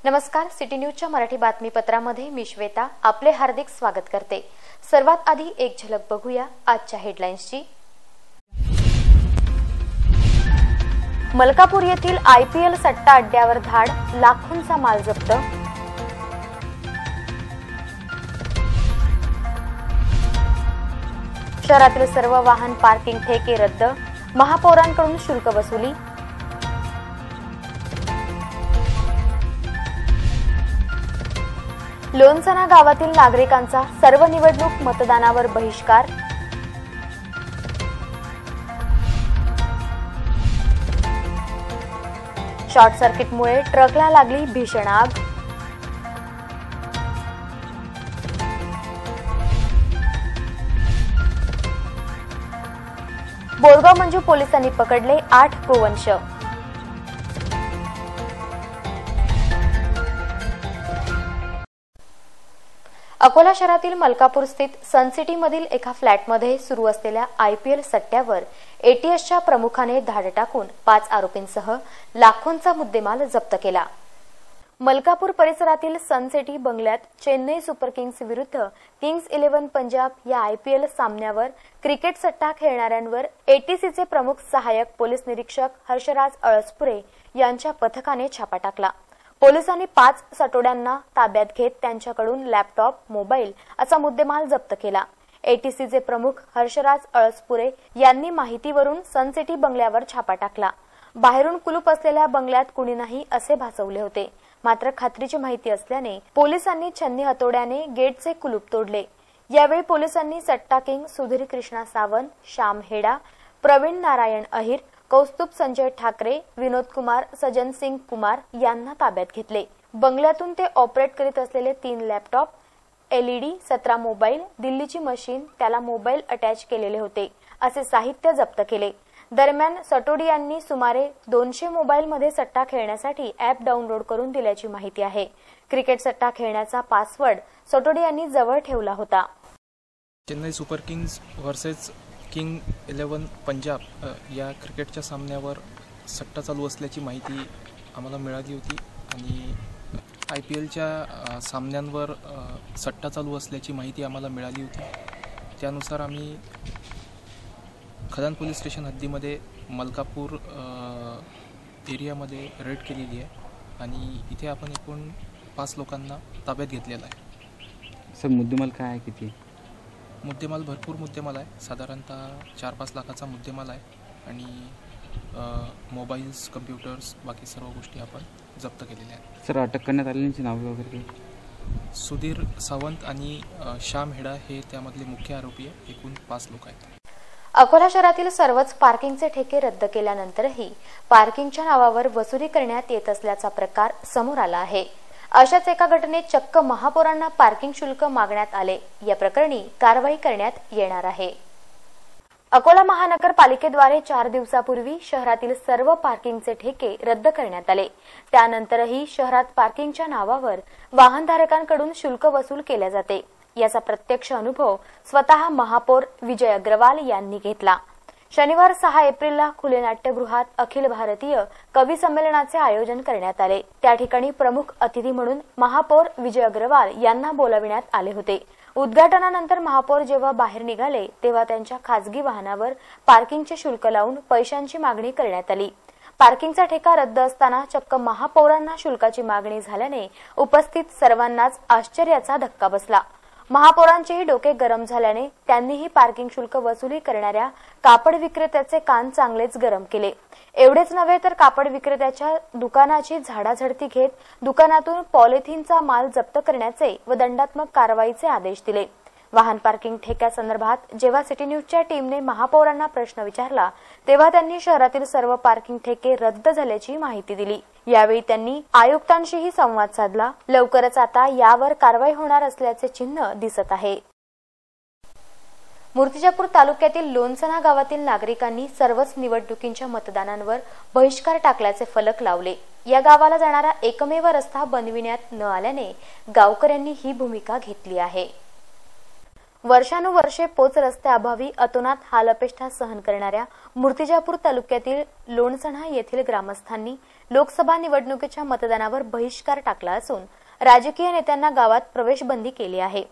नमस्कार, सिटी न्यूजच्या मराठी बातमीपत्रामध्ये मी श्वेता आपले हार्दिक स्वागत करते। सर्वात आधी एक झलक बघूया आजच्या हेडलाईन्सची। मलकापूर येथील IPL सट्टा अड्ड्यावर धाड, लाखोंचा माल जप्त। शहरातील सर्व वाहन पार्किंग ठेके रद्द, महापौरांकडून शुल्क वसुली। लोणसना गावातील नागरिकांचा सर्व निवडणूक मतदानावर बहिष्कार। शॉर्ट सर्किटमुळे ट्रकला लागली भीषण आग। बोरगाव मंजू पोलिसांनी पकडले 8 गोवंश। अकोला शहरातील मलकापूर स्थित सनसिटी मधील एका फ्लॅटमध्ये सुरू असलेल्या IPL सट्ट्यावर ATSच्या प्रमुखाने धाड टाकून 5 आरोपींसह लाखोंचा मुद्देमाल जप्त केला। मलकापूर परिसरातील सनसिटी बंगल्यात चेन्नई सुपर किंग्स विरुद्ध किंग्स 11 पंजाब या IPL सामन्यावर क्रिकेट सट्टा खेळणाऱ्यांवर ATCचे प्रमुख सहाय्यक पोलीस निरीक्षक हर्षराज अळसपुरे यांच्या पथकाने छापा टाकला। पोलिसांनी 5 सटोड्यांना ताब्यात घेत त्यांच्याकडून लॅपटॉप, मोबाईल असा मुद्देमाल जप्त केला। ATCचे प्रमुख हर्षराज अळसपुरे यांनी माहितीवरून सनसिटी बंगल्यावर छापा टाकला। बाहेरून कुलूप असलेल्या बंगल्यात कुणी नाही असे भासवले होते, मात्र खात्रीची माहिती असल्याने पोलिसांनी छन्नी हतोड्याने गेटचे कुलूप तोडले। यावेळी पोलिसांनी सट्टा किंग सुधीर कृष्णा सावंत, श्याम हेडा, प्रवीण नारायण अहिर, कौस्तुभ संजय ठाकरे, विनोद कुमार, सजन सिंग कुमार यांना ताब्यात घेतले। बंगल्यातून ते ऑपरेट करीत असलेले 3 लॅपटॉप, LED, 17 मोबाईल, दिल्लीची मशीन, त्याला मोबाईल अटॅच केलेले होते असे साहित्य जप्त केले। दरम्यान सटोडी यांनी सुमारे 200 मोबाईलमध्ये सट्टा खेळण्यासाठी ॲप डाउनलोड करून दिल्याची माहिती आहे। क्रिकेट सट्टा खेळण्याचा पासवर्ड सटोडी यांनी जवळ ठेवला होता। Chennai super Kings versus king 11 Punjab या क्रिकेटच्या सामन्यावर सट्टा चालू असल्याची माहिती आम्हाला मिळाली होती आणि IPLच्या सामन्यांवर सट्टा चालू असल्याची माहिती आम्हाला मिळाली होती। त्यानुसार आम्ही खदान पोलीस स्टेशन हद्दीमध्ये मलकापूर एरियामध्ये रेड केलेली आहे आणि इथे आपण एकूण 5 लोकांना ताब्यात घेतलेला आहे। सर, मुद्देमाल काय आहे? किती मुद्देमाल? भरपूर मुद्देमाल आहे, साधारणतः 4-5 लाखाचा मुद्देमाल आहे आणि मोबाईल्स, कम्प्युटर्स, बाकी सर्व गोष्टी आपण जप्त केलेल्या आहेत। सर, अटक करण्यात आलेल्यांची नावे वगैरे? सुधीर सावंत आणि श्याम हेडा हे त्यामधले मुख्य आरोपी आहे। एकूण 5 लोक आहेत। अकोला शहरातील सर्वच पार्किंगचे ठेके रद्द केल्यानंतरही पार्किंगच्या नावावर वसुली करण्यात येत असल्याचा प्रकार समोर आला आहे। अशाच एका घटनेत चक्क महापौरांना पार्किंग शुल्क मागण्यात आले। या प्रकरणी कारवाई करण्यात येणार आहे। अकोला महानगरपालिकेद्वारे 4 दिवसापूर्वी शहरातील सर्व पार्किंगचे ठेके रद्द करण्यात आले। त्यानंतरही शहरात पार्किंगच्या नावावर वाहनधारकांकडून शुल्क वसूल केले जाते। याचा प्रत्यक्ष अनुभव स्वतः महापौर विजय अग्रवाल यांनी घेतला। शनिवार 6 एप्रिलला खुले नाट्यगृहात अखिल भारतीय कवी संमेलनाचे आयोजन करण्यात आले। त्या ठिकाणी प्रमुख अतिथी म्हणून महापौर विजय अग्रवाल यांना बोलाविण्यात आले होते। उद्घाटनानंतर महापौर जेव्हा बाहेर निघाले तेव्हा त्यांच्या खासगी वाहनावर पार्किंगचे शुल्क लावून पैशांची मागणी करण्यात आली। पार्किंगचा ठेका रद्द असताना चक्क महापौरांना शुल्काची मागणी झाल्याने उपस्थित सर्वांनाच आश्चर्याचा धक्का बसला। महापौरांचेही डोके गरम झाल्याने त्यांनीही पार्किंग शुल्क वसुली करणाऱ्या कापड विक्रेत्याचे कान चांगलेच गरम केले। एवढेच नव्हे तर कापड विक्रेत्याच्या दुकानाची झाडाझडती घेत दुकानातून पॉलिथिनचा माल जप्त करण्याचे व दंडात्मक कारवाईचे आदेश दिले। वाहन पार्किंग ठेक्यासंदर्भात जेव्हा सिटी न्यूजच्या टीमने महापौरांना प्रश्न विचारला तेव्हा त्यांनी शहरातील सर्व पार्किंग ठेके रद्द झाल्याची माहिती दिली। यावेळी त्यांनी आयुक्तांशीही संवाद साधला। लवकरच आता यावर कारवाई होणार असल्याचे चिन्ह दिसत आहे। मूर्तिजापूर तालुक्यातील लोणसना गावातील नागरिकांनी सर्वच निवडणुकींच्या मतदानांवर बहिष्कार टाकल्याचे फलक लावले। या गावाला जाणारा एकमेव रस्ता बनविण्यात न आल्याने गावकऱ्यांनी ही भूमिका घेतली आहे। वर्षानुवर्षे पोच रस्त्याअभावी अतोनात हालअपेष्टा सहन करणाऱ्या मूर्तिजापूर तालुक्यातील लोणसणा येथील ग्रामस्थांनी लोकसभा निवडणुकीच्या मतदानावर बहिष्कार टाकला असून राजकीय नेत्यांना गावात प्रवेशबंदी केली आहे।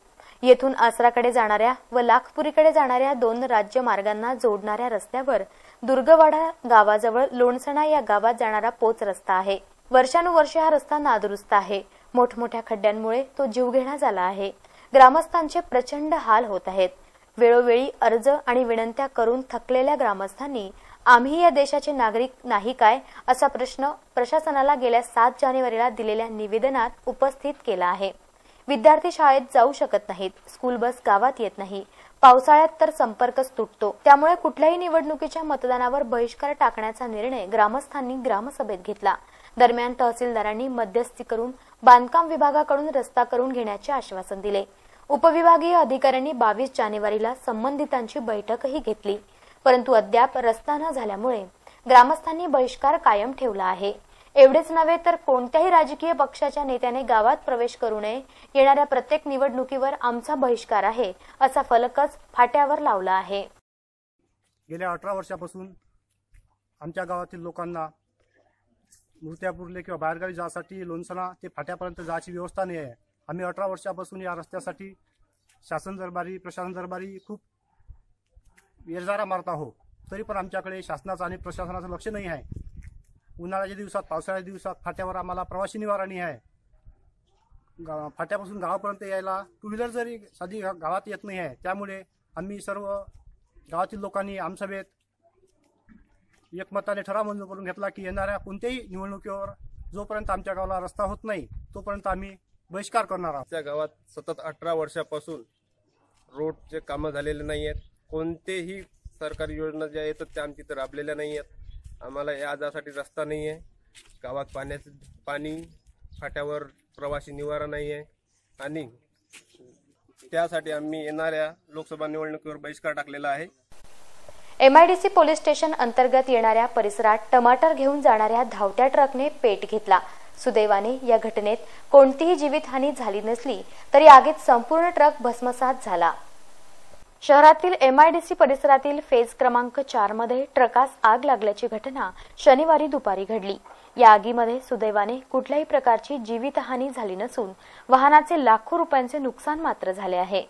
येथून आसराकडे जाणाऱ्या व लाखपुरीकडे जाणाऱ्या 2 राज्य मार्गांना जोडणाऱ्या रस्त्यावर दुर्गवाडा गावाजवळ लोणसणा या गावात जाणारा पोच रस्ता आहे। वर्षानुवर्षे हा रस्ता नादुरुस्त आहे। मोठमोठ्या खड्ड्यांमुळे तो जीवघेणा झाला आहे। ग्रामस्थांचे प्रचंड हाल होत आहेत। वेळोवेळी अर्ज आणि विनंत्या करून थकलेल्या ग्रामस्थांनी आम्ही या देशाचे नागरिक नाही काय असा प्रश्न प्रशासनाला गेल्या 7 जानेवारीला दिलेल्या निवेदनात उपस्थित केला आहे। विद्यार्थी शाळेत जाऊ शकत नाहीत, स्कूल बस गावात येत नाही, पावसाळ्यात तर संपर्कच तुटतो। त्यामुळे कुठल्याही निवडणुकीच्या मतदानावर बहिष्कार टाकण्याचा निर्णय ग्रामस्थांनी ग्रामसभेत घेतला। दरम्यान तहसीलदारांनी मध्यस्थी करून बांधकाम विभागाकडून रस्ता करून घेण्याचे आश्वासन दिले। उपविभागीय अधिकाऱ्यांनी 22 जानेवारीला संबंधितांची बैठकही घेतली, परंतु अद्याप रस्ता न झाल्यामुळे ग्रामस्थांनी बहिष्कार कायम ठेवला आहे। एवढेच नव्हे तर कोणत्याही राजकीय पक्षाच्या नेत्याने गावात प्रवेश करू नये, येणाऱ्या प्रत्येक निवडणुकीवर आमचा बहिष्कार आहे असा फलकच फाट्यावर लावला आहे। गेल्या 18 वर्षापासून आमच्या गावातील लोकांना मूर्तिजापूरले किंवा बाहेरगावी जाण्यासाठी लोणसणा ते फाट्यापर्यंत जायची व्यवस्था नाही आहे। आम्ही 18 वर्षापासून या रस्त्यासाठी शासन दरबारी प्रशासन दरबारी खूप येरजारा मारत आहोत, तरी पण आमच्याकडे शासनाचं आणि प्रशासनाचं लक्ष नाही आहे। उन्हाळ्याच्या दिवसात पावसाळ्याच्या दिवसात फाट्यावर आम्हाला प्रवासी निवारा नाही आहे। फाट्यापासून गावापर्यंत यायला 2 व्हीलर जरी साधी गावात येत नाही आहे। त्यामुळे आम्ही सर्व गावातील लोकांनी आमसभेत एकमताने ठराव मंजूर करून घेतला की येणाऱ्या कोणत्याही निवडणुकीवर जोपर्यंत आमच्या गावाला रस्ता होत नाही तोपर्यंत आम्ही बहिष्कार करणार आहोत। त्या गावात सतत 18 वर्षापासून रोडचे कामं झालेले नाही आहेत। कोणतेही सरकारी योजना ज्या येतात त्या आमच्या इथं राबलेल्या नाही आहेत। आम्हाला या जासाठी रस्ता नाही आहे, गावात पाणी फाट्यावर प्रवासी निवारा नाही आहे आणि त्यासाठी आम्ही येणाऱ्या लोकसभा निवडणुकीवर बहिष्कार टाकलेला आहे। MIDC पोलीस स्टेशन अंतर्गत येणाऱ्या परिसरात टमाटर घेऊन जाणाऱ्या धावत्या ट्रकने पेट घेतला। सुदैवाने या घटनेत कोणतीही जीवितहानी झाली नसली तरी आगीत संपूर्ण ट्रक भस्मसात झाला। शहरातील MIDC परिसरातील फेज क्रमांक 4 मध्ये ट्रकास आग लागल्याची घटना शनिवारी दुपारी घडली। या आगीमध्ये सुदैवाने कुठल्याही प्रकारची जीवितहानी झाली नसून वाहनाचे लाखो रुपयांचे नुकसान मात्र झाले आहे।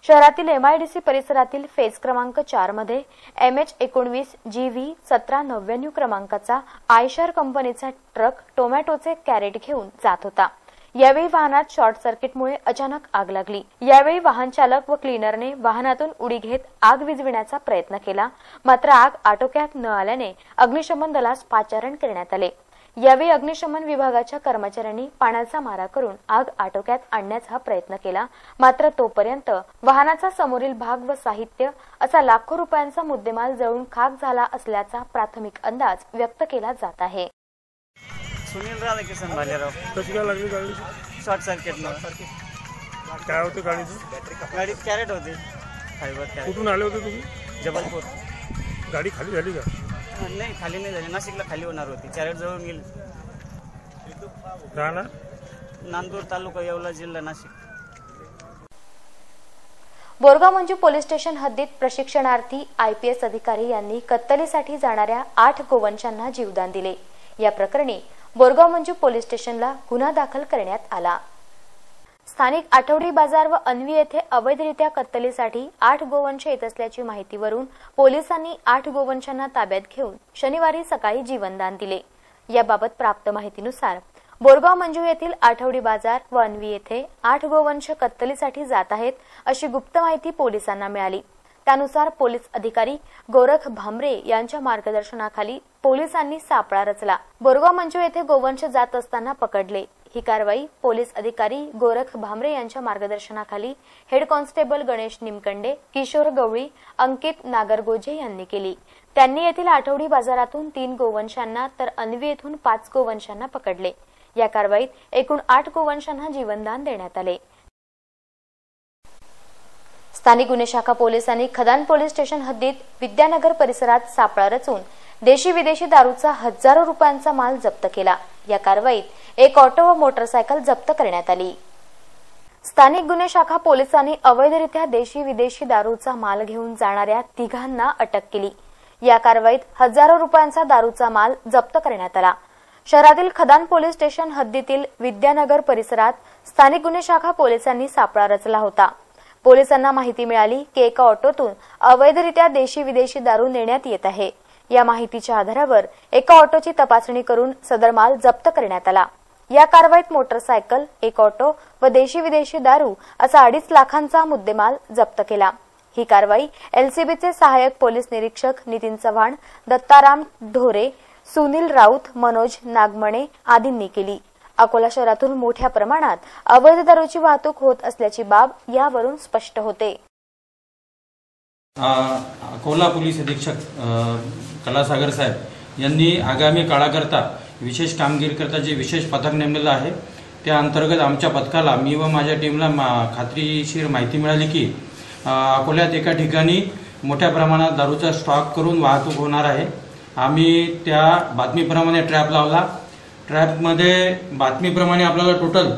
शहरातील MIDC परिसरातील फेज क्रमांक 4 मध्ये MH19 GV 1799 क्रमांकाचा आयशर कंपनीचा ट्रक टोमॅटोचे कॅरेट घेऊन जात होता। यावेळी वाहनात शॉर्ट सर्किटमुळे अचानक आग लागली। यावेळी वाहन चालक व क्लीनरने वाहनातून उडी घेत आग विझविण्याचा प्रयत्न केला, मात्र आग आटोक्यात न आल्याने अग्निशमन दलास पाचारण करण्यात आले। यावेळी अग्निशमन विभागाच्या कर्मचाऱ्यांनी पाण्याचा मारा करून आग आटोक्यात आणण्याचा प्रयत्न केला, मात्र तोपर्यंत वाहनाचा समोरील भाग व साहित्य असा लाखो रुपयांचा मुद्देमाल जळून खाक झाला असल्याचा प्राथमिक अंदाज व्यक्त केला जात आहे। सुनील राधाकिशन भालेराव। कशी काय लागली गाडी? शॉर्ट सर्किट काय होतं गाडीचं? गाडीत कॅरेट होते, फायबर कॅरेट। कुठून आले होते तुम्ही? जबलपूर। गाडी खाली झाली का? नाही, खाली नाही झाली, नाशिकला खाली होणार होती, कॅरेट जळून गेली। राहणार नांदूर तालुका, येवला जिल्हा, नाशिक। बोरगाव मंजू पोलीस स्टेशन हद्दीत प्रशिक्षणार्थी IPS अधिकारी यांनी कत्तलीसाठी जाणाऱ्या 8 गोवंशांना जीवदान दिले। या प्रकरणी बोरगाव मंजू पोलीस स्टेशनला गुन्हा दाखल करण्यात आला। स्थानिक आठवडी बाजार व अन्वी येथे अवैधरित्या कत्तलीसाठी 8 गोवंश येत असल्याची माहितीवरून पोलिसांनी 8 गोवंशांना ताब्यात घेऊन शनिवारी सकाळी जीवनदान दिले। याबाबत प्राप्त माहितीनुसार बोरगाव मंजू येथील आठवडी बाजार व अन्वी येथे 8 गोवंश कत्तलीसाठी जात आहेत अशी गुप्त माहिती पोलिसांना मिळाली। त्यानुसार पोलीस अधिकारी गोरख भामरे यांच्या मार्गदर्शनाखाली पोलिसांनी सापळा रचला। बोरगाव मंजू येथे गोवंश जात असताना पकडले। ही कारवाई पोलीस अधिकारी गोरख भामरे यांच्या मार्गदर्शनाखाली हेड कॉन्स्टेबल गणेश निमकंडे, किशोर गवळी, अंकित नागरगोजे यांनी केली। त्यांनी येथील आठवडी बाजारातून 3 गोवंशांना तर अन्वी येथून 5 गोवंशांना पकडले। या कारवाईत एकूण 8 गोवंशांना जीवनदान देण्यात आले। स्थानिक गुन्हे शाखा पोलिसांनी खदान पोलीस स्टेशन हद्दीत विद्यानगर परिसरात सापळा रचून देशी विदेशी दारूचा हजारो रुपयांचा माल जप्त केला। या कारवाईत एक ऑटो व मोटरसायकल जप्त करण्यात आली। स्थानिक गुन्हे शाखा पोलिसांनी अवैधरित्या देशी विदेशी दारूचा माल घेऊन जाणाऱ्या तिघांना अटक केली। या कारवाईत हजारो रुपयांचा दारूचा माल जप्त करण्यात आला। शहरातील खदान पोलीस स्टेशन हद्दीतील विद्यानगर परिसरात स्थानिक गुन्हे शाखा पोलिसांनी सापळा रचला होता। पोलिसांना माहिती मिळाली की एका ऑटोतून अवैधरित्या देशी विदेशी दारू नेण्यात येत आहे। या माहितीच्या आधारावर एका ऑटोची तपासणी करून सदर माल जप्त करण्यात आला। या कारवाईत मोटरसायकल, एक ऑटो व देशी विदेशी दारू असा 2.5 लाखांचा मुद्देमाल जप्त केला। ही कारवाई एलसीबीचे सहाय्यक पोलीस निरीक्षक नितीन चव्हाण, दत्ताराम ढोरे, सुनील राऊत, मनोज नागमणे आदींनी केली। अकोला शहरातून मोठ्या प्रमाणात अवैध दारूची वाहतूक होत असल्याची बाब यावरून स्पष्ट होते। अकोला पोलीस अधीक्षक कलासागर साहेब यांनी आगामी काळाकरता विशेष कामगिरीकरता जे विशेष पथक नेमलेलं आहे त्या अंतर्गत आमच्या पथकाला मी व माझ्या टीमला खात्रीशीर माहिती मिळाली की अकोल्यात एका ठिकाणी मोठ्या प्रमाणात दारूचा स्टॉक करून वाहतूक होणार आहे। आम्ही त्या बातमीप्रमाणे ट्रॅप लावला। ट्रॅपमध्ये बातमीप्रमाणे आपल्याला टोटल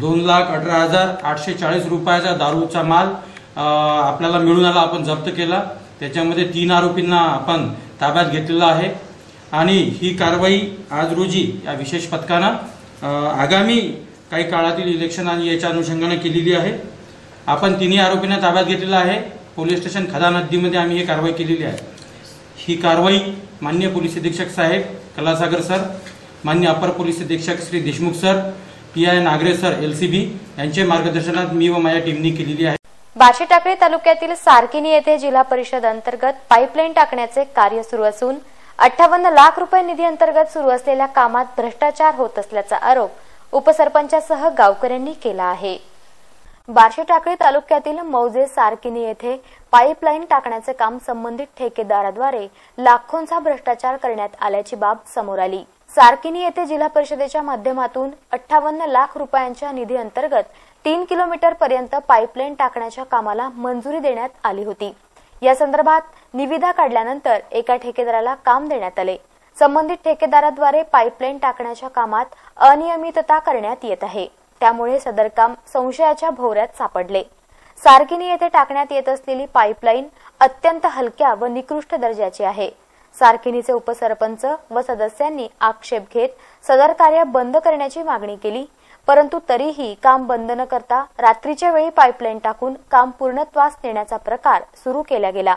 2,18,840 रुपयाचा दारूचा माल आपल्याला मिळून आला। आपण जप्त केला। त्याच्यामध्ये 3 आरोपींना आपण ताब्यात घेतलेला आहे आणि ही कारवाई आज रोजी या विशेष पथकानं आगामी काही काळातील इलेक्शन आणि याच्या अनुषंगाने केलेली आहे। आपण 3 आरोपींना ताब्यात घेतलेला आहे। पोलीस स्टेशन खदान हद्दीमध्ये आम्ही ही कारवाई केलेली आहे। ही कारवाई माननीय पोलीस अधीक्षक साहेब कलासागर सर, माननीय अपर पोलीस अधीक्षक Shri Deshmukh sir, PI Nagare sir LCB यांच्या मार्गदर्शनात मी व माझ्या टीमने केलेली आहे। बार्शी टाकळी तालुक्यातील सारकिनी येथे जिल्हा परिषद अंतर्गत पाईपलाईन टाकण्याचे कार्य सुरू असून 58 लाख रुपये निधी अंतर्गत सुरू असलेल्या कामात भ्रष्टाचार होत असल्याचा आरोप उपसरपंचासह गावकऱ्यांनी केला आहे। बार्शी टाकळी तालुक्यातील मौजे सारकिनी येथे पाईपलाईन टाकण्याचे काम संबंधित ठेकेदाराद्वारे लाखोंचा भ्रष्टाचार करण्यात आल्याची बाब समोर आली। सारकिनी येथे जिल्हा परिषदेच्या माध्यमातून 58 लाख रुपयांच्या निधी अंतर्गत 3 किलोमीटर पर्यंत पाईपलाईन टाकण्याच्या कामाला मंजुरी देण्यात आली होती। या संदर्भात निविदा काढल्यानंतर एका ठेकेदाराला काम देण्यात आले। संबंधित ठेकेदाराद्वारे पाईपलाईन टाकण्याच्या कामात अनियमितता करण्यात येत आहे। त्यामुळे सदर काम संशयाच्या भोवऱ्यात सापडले। सारकिनी येथे टाकण्यात येत असलेली पाईपलाईन अत्यंत हलक्या व निकृष्ट दर्जाची आहे। सारकिनीचे उपसरपंच व सदस्यांनी आक्षेप घेत सदर कार्य बंद करण्याची मागणी केली, परंतु तरीही काम बंद न करता रात्रीच्या वेळी पाईपलाईन टाकून काम पूर्णत्वास नेण्याचा प्रकार सुरू केला गेला।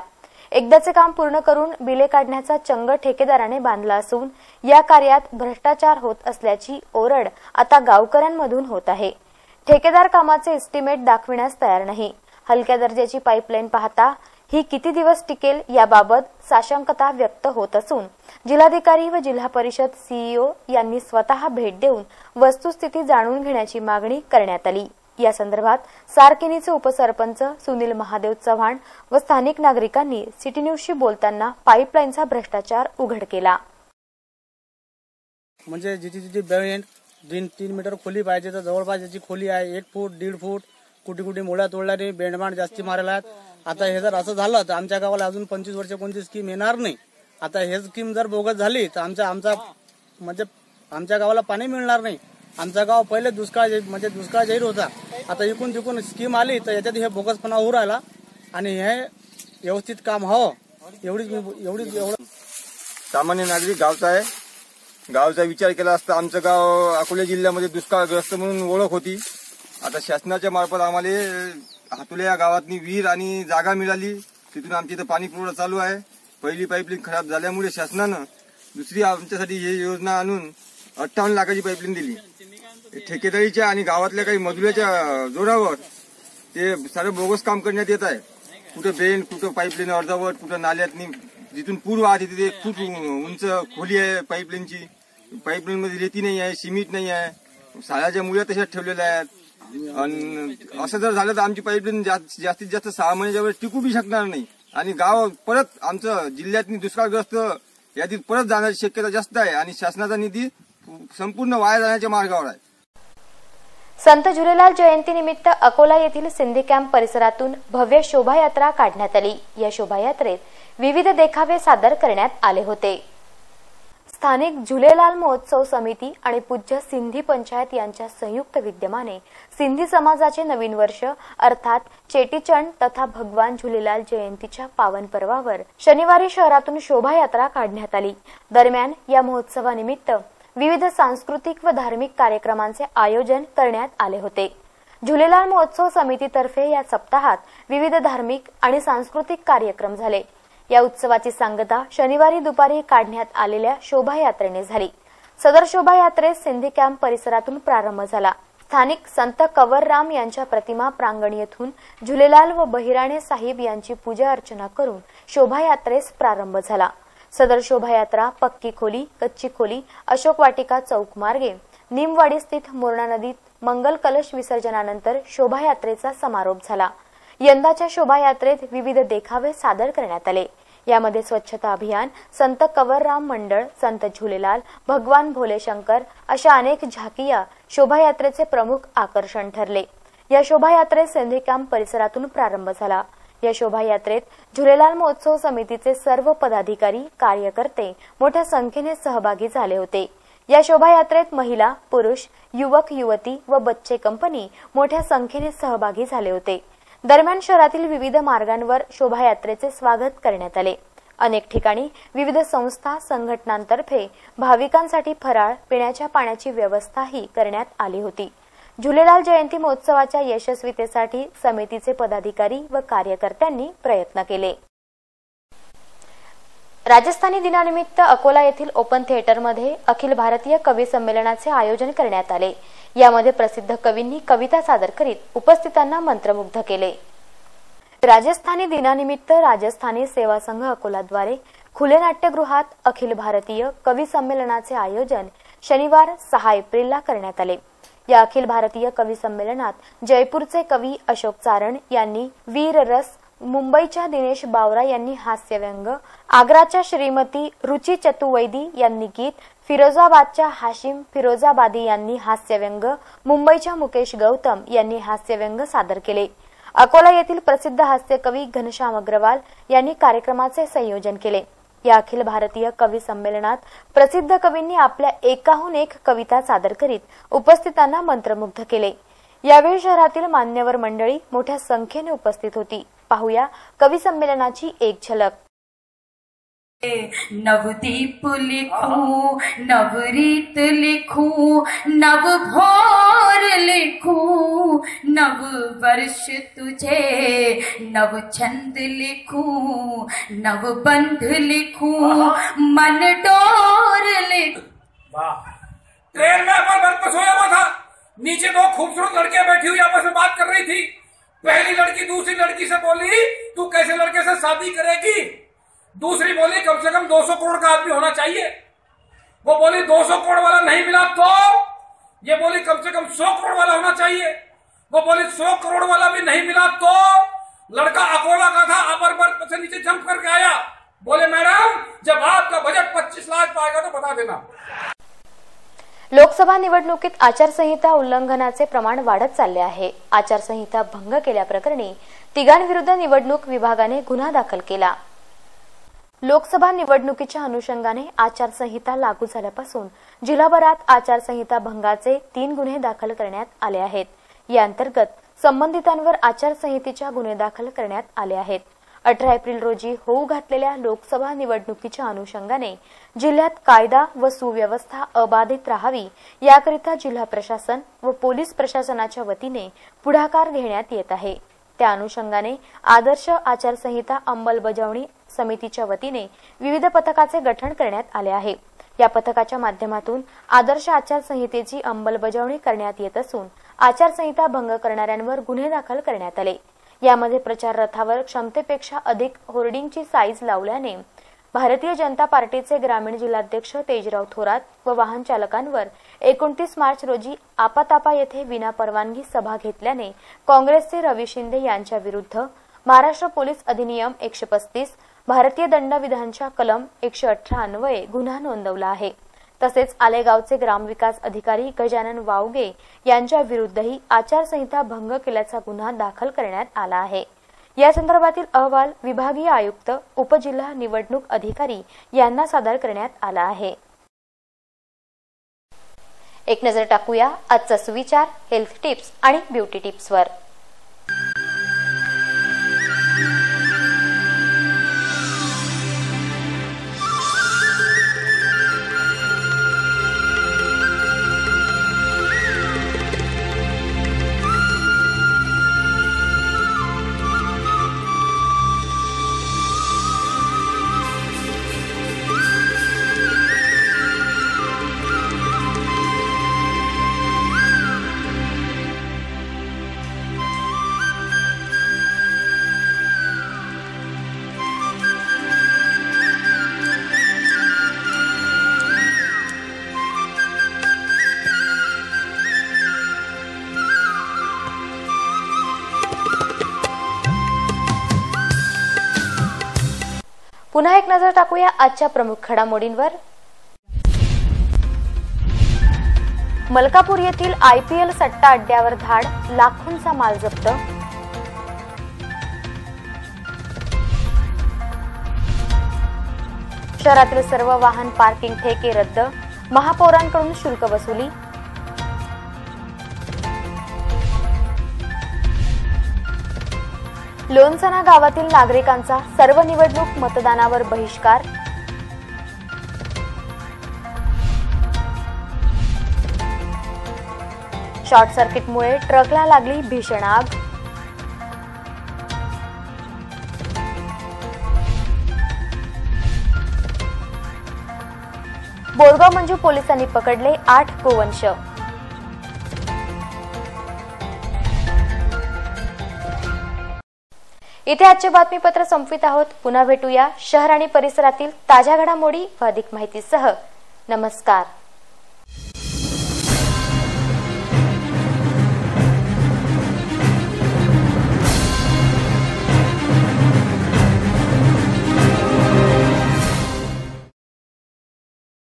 एकदाचे काम पूर्ण करून बिले काढण्याचा चंग ठेकेदाराने बांधला असून या कार्यात भ्रष्टाचार होत असल्याची ओरड आता गावकऱ्यांमधून होत आहे। ठेकेदार कामाचे एस्टिमेट दाखविण्यास तयार नाही। हलक्या दर्जाची पाईपलाईन पाहता ही किती दिवस टिकेल याबाबत साशंकता व्यक्त होत असून जिल्हाधिकारी व जिल्हा परिषद CEO यांनी स्वतः भेट देऊन वस्तुस्थिती जाणून घेण्याची मागणी करण्यात आली। या संदर्भात सारकिनीचे उपसरपंच सुनील महादेव चव्हाण व स्थानिक नागरिकांनी सिटी न्यूजशी बोलताना पाईपलाईनचा भ्रष्टाचार उघड केला। म्हणजे जिथे बेंड 3 मीटर खोली पाहिजे तर जवळपास याची खोली आहे 1 फूट 1.5 फूट, कुठे मुळ्या तोडल्याने बेंडमांड जास्ती मारला। आता हे जर असं झालं तर आमच्या गावाला अजून 25 वर्ष कोणती स्कीम येणार नाही। आता हे स्कीम जर बोगस झाली तर आमच्या गावाला पाणी मिळणार नाही। आमचा गाव पहिले दुष्काळ जाहीर होता। आता इकून तिकून स्कीम आली तर याच्यात हे बोगसपणा होऊ राहिला आणि हे व्यवस्थित काम हवं एवढं सामान्य नागरिक गावचा आहे। गावचा विचार केला असता आमचं गाव अकोला जिल्ह्यामध्ये दुष्काळग्रस्त म्हणून ओळख होती। आता शासनाच्या मार्फत आम्हाला हातुल्या या गावातनी विहीर आणि जागा मिळाली, तिथून आमच्या इथं पाणी पुरवठा चालू आहे। पहिली पाईपलाईन खराब झाल्यामुळे शासनानं दुसरी आमच्यासाठी ही योजना आणून 58 लाखाची पाईपलाईन दिली। ठेकेदारीच्या आणि गावातल्या काही मजुराच्या जोरावर ते सारे बोगस काम करण्यात येत आहे। कुठं बेंड, कुठं पाईपलाईन अर्धवट, कुठं नाल्यातनी जिथून पूर वाहत येते 1 फूट उंच खोली आहे पाईपलाईनची। पाईपलाईन मध्ये रेती नाही आहे, सिमेंट नाही आहे, साळ्याच्या मुळ्या तशाच ठेवलेल्या आहेत। आणि असं जर झालं तर आमची पाईपलाईन जास्तीत जास्त 6 महिन्याच्या वेळेस टिकू बी शकणार नाही आणि गाव परत आमचं जिल्ह्यातनी दुष्काळग्रस्त यादीत परत जाण्याची शक्यता जास्त आहे आणि शासनाचा निधी संपूर्ण वाया जाण्याच्या मार्गावर आहे। संत झुलेलाल जयंतीनिमित्त अकोला येथील सिंधी कॅम्प परिसरातून भव्य शोभायात्रा काढण्यात आली। या शोभायात्रेत विविध देखावे सादर करण्यात आले होते। स्थानिक झुलेलाल महोत्सव समिती आणि पूज्य सिंधी पंचायत यांच्या संयुक्त विद्यमाने सिंधी समाजाचे नवीन वर्ष अर्थात चेटीचंड तथा भगवान झुलेलाल जयंतीच्या पावन पर्वावर शनिवारी शहरातून शोभायात्रा काढण्यात आली। दरम्यान या महोत्सवानिमित्त विविध सांस्कृतिक व धार्मिक कार्यक्रमांचे आयोजन करण्यात आले होते। झुलेलाल महोत्सव समितीतर्फे या सप्ताहात विविध धार्मिक आणि सांस्कृतिक कार्यक्रम झाले। या उत्सवाची सांगता शनिवारी दुपारी काढण्यात आलेल्या शोभायात्रेने झाली। सदर शोभायात्रेस सिंधी कॅम्प परिसरातून प्रारंभ झाला। स्थानिक संत कंवरराम यांच्या प्रतिमा प्रांगण येथून झुलेलाल व बहिराणे साहिब यांची पूजा अर्चना करून शोभायात्रेस प्रारंभ झाला। सदर शोभायात्रा पक्की खोली, कच्ची खोली, अशोक वाटिका चौक मार्गे निमवाडी स्थित मोरणा नदीत मंगल कलश विसर्जनानंतर शोभायात्रेचा समारोप झाला। यंदाच्या शोभायात्रेत विविध देखावे सादर करण्यात आले। यामध्ये स्वच्छता अभियान, संत कंवरराम मंडळ, संत झुलेलाल, भगवान भोलेशंकर अशा अनेक झाकिया शोभायात्रेचे प्रमुख आकर्षण ठरले। या शोभायात्रेत सिंधी कॅम्प परिसरातून प्रारंभ झाला। या शोभायात्रेत झुलेलाल महोत्सव समितीचे सर्व पदाधिकारी, कार्यकर्ते मोठ्या संख्येने सहभागी झाले होते। या शोभायात्रेत महिला, पुरुष, युवक, युवती व बच्चे कंपनी मोठ्या संख्येने सहभागी झाले होते। दरम्यान शहरातील विविध मार्गांवर शोभायात्रेचे स्वागत करण्यात आले। अनेक ठिकाणी विविध संस्था, संघटनांतर्फे भाविकांसाठी फराळ, पिण्याच्या पाण्याची व्यवस्थाही करण्यात आली होती। झुलेलाल जयंती महोत्सवाच्या यशस्वीतेसाठी समितीचे पदाधिकारी व कार्यकर्त्यांनी प्रयत्न केले। राजस्थानी दिनानिमित्त अकोला येथील ओपन थिएटरमध्ये अखिल भारतीय कवी संमेलनाचे आयोजन करण्यात आले। यामध्ये प्रसिद्ध कवींनी कविता सादर करीत उपस्थितांना मंत्रमुग्ध केले। राजस्थानी दिनानिमित्त राजस्थानी सेवा संघ अकोलाद्वारे खुले नाट्यगृहात अखिल भारतीय कवी संमेलनाचे आयोजन शनिवार 6 एप्रिलला करण्यात आले। या अखिल भारतीय कवी संमेलनात जयपूरचे कवी अशोक चारण यांनी वीर रस, मुंबईच्या दिनेश बावरा यांनी हास्यव्यंग, आग्राच्या श्रीमती रुची चतुर्वेदी यांनी गीत, फिरोजाबादच्या हाशिम फिरोजाबादी यांनी हास्यव्यंग, मुंबईच्या मुकेश गौतम यांनी हास्यव्यंग सादर केले। अकोला येथील प्रसिद्ध हास्यकवी घनश्याम अग्रवाल यांनी कार्यक्रमाचे संयोजन केले। या अखिल भारतीय कवी संमेलनात प्रसिद्ध कवींनी आपल्या एकाहून एक कविता सादर करीत उपस्थितांना मंत्रमुग्ध केले। यावेळी शहरातील मान्यवर मंडळी मोठ्या संख्येने उपस्थित होती। पाहूया कवी संमेलनाची एक झलक। नवदीप लिखूं, नवरीत लिखूं, नवभोर लिखूं, नव वर्ष तुझे, नव छंद लिखूं, नव बंध लिखूं, मन डोर लिखूं। ट्रेन में अपन बर्थ पर सोया हुआ था, नीचे दो खूबसूरत लड़कियां बैठी हुई आपस में बात कर रही थी। पहली लड़की दूसरी लड़की से बोली, तू कैसे लड़के से शादी करेगी? दूसरी बोली, कम से कम 200 करोड़ का आदमी होना चाहिए। वो बोली 200 करोड़ वाला नहीं मिला तो? ये बोली कम से कम 100 करोड़ वाला होना चाहिए। वो बोली 100 करोड़ वाला भी नहीं मिला तो? लड़का अकोला का था, अपर बर्थ से नीचे जंप करके आया। बोले मैडम, जब आपका बजट 25 लाख पाएगा तो बता देना। लोकसभा निवडणुकीत आचारसंहिता उल्लंघनाचे प्रमाण वाढत चालले आहे। आचारसंहिता भंग केल्याप्रकरणी तिघांविरुद्ध निवडणूक विभागाने गुन्हा दाखल केला। लोकसभा निवडणुकीच्या अनुषंगाने आचारसंहिता लागू झाल्यापासून जिल्हाभरात आचारसंहिता भंगाचे 3 गुन्हे दाखल करण्यात आले आहेत। या अंतर्गत संबंधितांवर आचारसंहितेच्या गुन्हे दाखल करण्यात आले आहेत। 18 एप्रिल रोजी होऊ घातलेल्या लोकसभा निवडणुकीच्या अनुषंगाने जिल्ह्यात कायदा व सुव्यवस्था अबाधित राहावी याकरिता जिल्हा प्रशासन व पोलीस प्रशासनाच्या वतीने पुढाकार घेण्यात येत आहे। त्या अनुषंगाने आदर्श आचारसंहिता अंमलबजावणी समितीच्या वतीने विविध पथकाचे गठन करण्यात आले आहे। या पथकाच्या माध्यमातून आदर्श आचारसंहितेची अंमलबजावणी करण्यात येत असून आचारसंहिता भंग करणाऱ्यांवर गुन्हे दाखल करण्यात आले। यामध्ये प्रचार रथावर क्षमतेपेक्षा अधिक होर्डिंगची साईज लावल्याने भारतीय जनता पार्टीचे ग्रामीण जिल्हाध्यक्ष तेजराव थोरात व वाहन चालकांवर 29 मार्च रोजी आपातापा येथे विनापरवानगी सभा घेतल्याने काँग्रेसचे रवी शिंदे यांच्या विरुद्ध महाराष्ट्र पोलीस अधिनियम 135, भारतीय दंडविधानच्या कलम 118 अन्वये गुन्हा नोंदवला आहे। तसेच आलेगावचे ग्रामविकास अधिकारी गजानन वावगे यांच्या विरुद्धही आचारसंहिता भंग केल्याचा गुन्हा दाखल करण्यात आला आहे। या संदर्भातील अहवाल विभागीय आयुक्त, उपजिल्हा निवडणूक अधिकारी यांना सादर करण्यात आला आहे। एक नजर टाकूया आजचा सुविचार हेल्थ टिप्स आणि ब्युटी टिप्सवर. पुन्हा एक नजर टाकूया आजच्या प्रमुख घडामोडींवर. मलकापूर येथील IPL सट्टा अड्ड्यावर धाड, लाखोंचा माल जप्त. शहरातील सर्व वाहन पार्किंग ठेके रद्द, महापौरांकडून शुल्क वसुली. लोणसना गावातील नागरिकांचा सर्व निवडणूक मतदानावर बहिष्कार. शॉर्ट सर्किटमुळे ट्रकला लागली भीषण आग. बोरगाव मंजू पोलिसांनी पकडले 8 गोवंश. इथे आजचे बातमीपत्र संपवित आहोत. पुन्हा भेटूया शहर आणि परिसरातील ताज्या घडामोडी व अधिक माहितीसह. नमस्कार.